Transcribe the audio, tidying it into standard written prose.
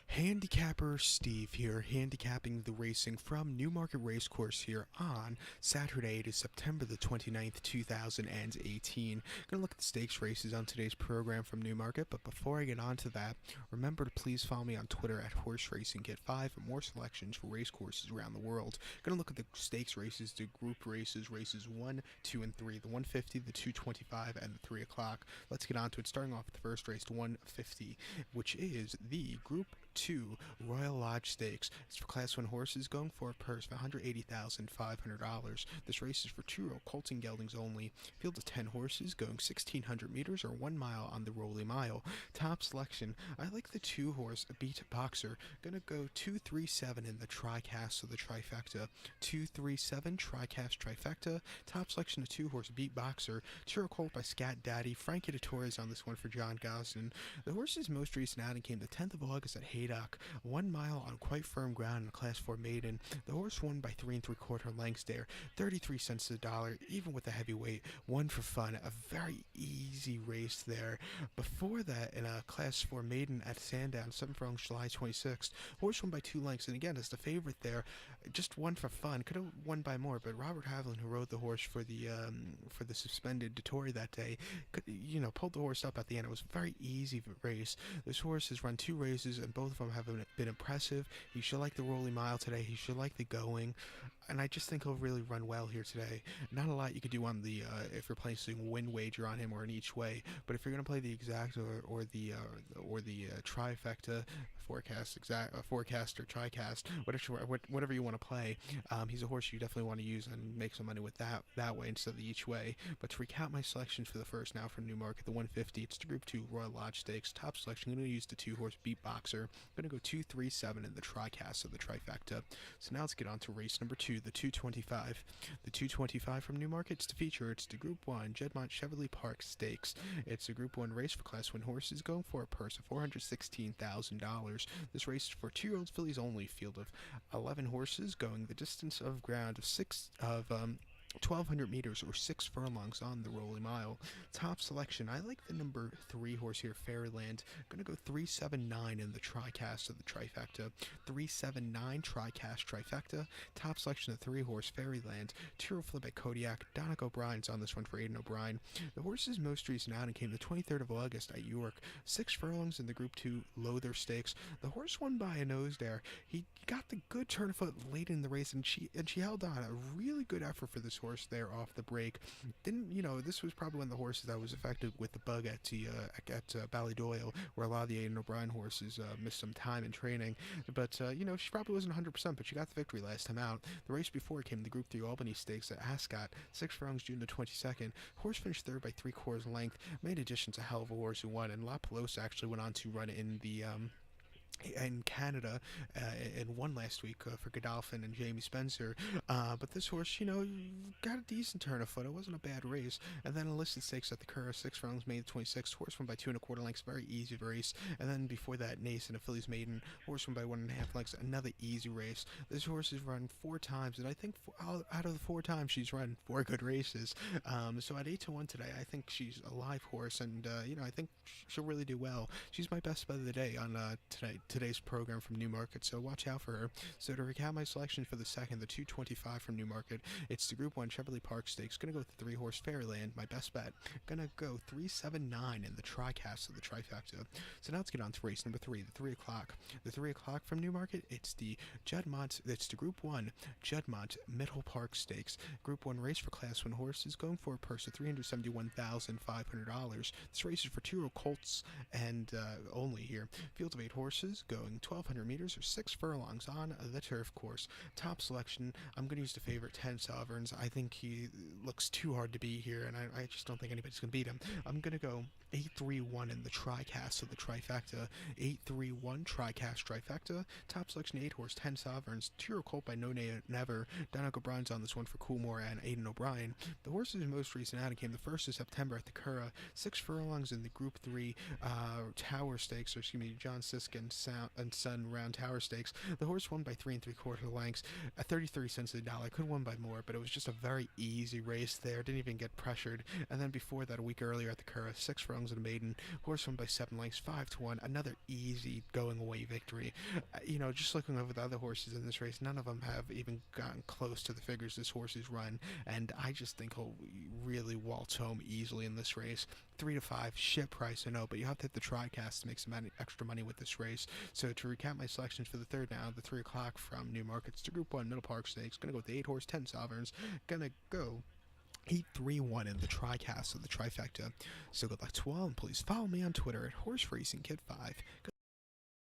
Handicapper Steve here, handicapping the racing from Newmarket Racecourse here on Saturday. It is September the 29th, 2018. Gonna look at the stakes races on today's program from Newmarket, but before I get on to that, remember to please follow me on Twitter at Horse Racing. Get 5 or more selections for racecourses around the world. Gonna look at the stakes races, the group races, races 1, 2, and 3, the 150, the 225, and the 3 o'clock. Let's get on to it, starting off with the first race, 150, which is the Group 2 Royal Lodge Stakes. It's for Class 1 horses, going for a purse of $180,500. This race is for 2-year-old colts and geldings only. Field of 10 horses, going 1,600 meters or 1 mile on the Rolly Mile. Top selection, I like the 2-horse Beat Boxer. Gonna go 237 in the TriCast, so the trifecta. 237 TriCast trifecta. Top selection, a 2-horse Beat Boxer. 2-year-old colt by Scat Daddy. Frank Editores on this one for John Gosden. The horse's most recent outing came the 10th of August at Haydock. 1 mile on quite firm ground in a Class 4 maiden. The horse won by 3 3/4 lengths there. 33 cents to the dollar, even with the heavyweight. One for fun. A very easy race there. Before that, in a Class 4 maiden at Sandown, 7 furlongs, July 26th. Horse won by 2 lengths, and again, as the favorite there, just one for fun. Could have won by more, but Robert Haviland, who rode the horse for the suspended Dettori that day, pulled the horse up at the end. It was a very easy race. This horse has run 2 races, and both of them have been impressive. He should like the Rolly Mile today. He should like the going, and I just think he'll really run well here today. Not a lot you could do on the if you're placing win wager on him or in each way, but if you're going to play the exact or the trifecta forecast or tricast, whatever you want to play, he's a horse you definitely want to use and make some money with that way instead of the each way. But to recap my selections for the first now from Newmarket, the 150, it's the Group 2 Royal Lodge Stakes. Top selection, I'm going to use the 2-horse Beat Boxer. I'm going to go 237 in the TriCast of the trifecta. So now let's get on to race number 2, the 225. The 225 from Newmarket, it's the feature. It's the Group 1 Jedmont Cheveley Park Stakes. It's a Group 1 race for Class 1 horses, going for a purse of $416,000. This race is for 2-year-old fillies only. Field of 11 horses, going the distance of ground of 1,200 meters or 6 furlongs on the Rolly Mile. Top selection, I like the number 3 horse here, Fairyland. Gonna go 379 in the TriCast of the trifecta. 379 TriCast trifecta. Top selection, the 3 horse, Fairyland. 2-year-old flip at Kodiak. Dominic O'Brien's on this one for Aidan O'Brien. The horse's most recent outing came the 23rd of August at York. 6 furlongs in the Group 2 Lother Stakes. The horse won by a nose there. He got the good turn of foot late in the race, and she held on. A really good effort for this horse there off the break. This was probably one of the horses that was affected with the bug at Ballydoyle, where a lot of the Aidan O'Brien horses missed some time in training. But she probably wasn't 100%, but she got the victory last time out. The race before came the Group 3 Albany Stakes at Ascot, 6 furlongs, June the 22nd. Horse finished third by 3/4 length. Made additions, a hell of a horse who won, and La Pelosa actually went on to run in Canada and won last week for Godolphin and Jamie Spencer. But this horse, got a decent turn of foot. It wasn't a bad race. And then enlisted stakes at the Curragh, 6 furlongs, May the 26th. Horse won by 2 1/4 lengths, very easy race. And then before that, Nace and a Fillies Maiden. Horse won by 1.5 lengths, another easy race. This horse has run 4 times, and I think out of the 4 times she's run 4 good races. So at 8-1 today, I think she's a live horse, and I think she'll really do well. She's my best bet of the day on today's program from Newmarket, so watch out for her. So to recap my selection for the second, the 225 from Newmarket, it's the Group 1 Cheveley Park Stakes. Gonna go with the 3-horse Fairyland, my best bet. Gonna go 379 in the TriCast of the trifecta. So now let's get on to race number 3, the 3 o'clock. The 3 o'clock from Newmarket, it's the Group 1 Jedmont Middle Park Stakes. Group 1 race for Class 1 horses, going for a purse of $371,500. This race is for 2-year-old colts and only here. Field of 8 horses, going 1,200 meters or 6 furlongs on the turf course. Top selection, I'm going to use the favorite 10 Sovereigns. I think he looks too hard to beat here, and I just don't think anybody's going to beat him. I'm going to go 831 in the TriCast of the trifecta. 831 TriCast trifecta. Top selection, 8 horse, 10 Sovereigns. 2-year-old colt by No Never. Dominic O'Brien's on this one for Coolmore and Aidan O'Brien. The horse's most recent outing came the 1st of September at the Curragh. 6 furlongs in the Group 3 Tower Stakes, John Siskin Sun Round Tower Stakes. The horse won by 3 3/4 lengths at 33 cents a dollar. Could have won by more, but it was just a very easy race there. Didn't even get pressured. And then before that, a week earlier at the Curragh, 6 furlongs and a maiden. Horse won by 7 lengths, 5-1. Another easy going away victory. Just looking over the other horses in this race, none of them have even gotten close to the figures this horse has run. And I just think he'll really waltz home easily in this race. 3 to 5, shit price, I know, but you have to hit the TriCast to make some extra money with this race. So to recap my selections for the third now, the 3 o'clock from Newmarket's to Group 1 Middle Park Stakes. Gonna go with the 8 horse 10 Sovereigns. Gonna go 8-3-1 in the TriCast of the trifecta. So good luck to all, and please follow me on Twitter at HorseRacingKid5. Good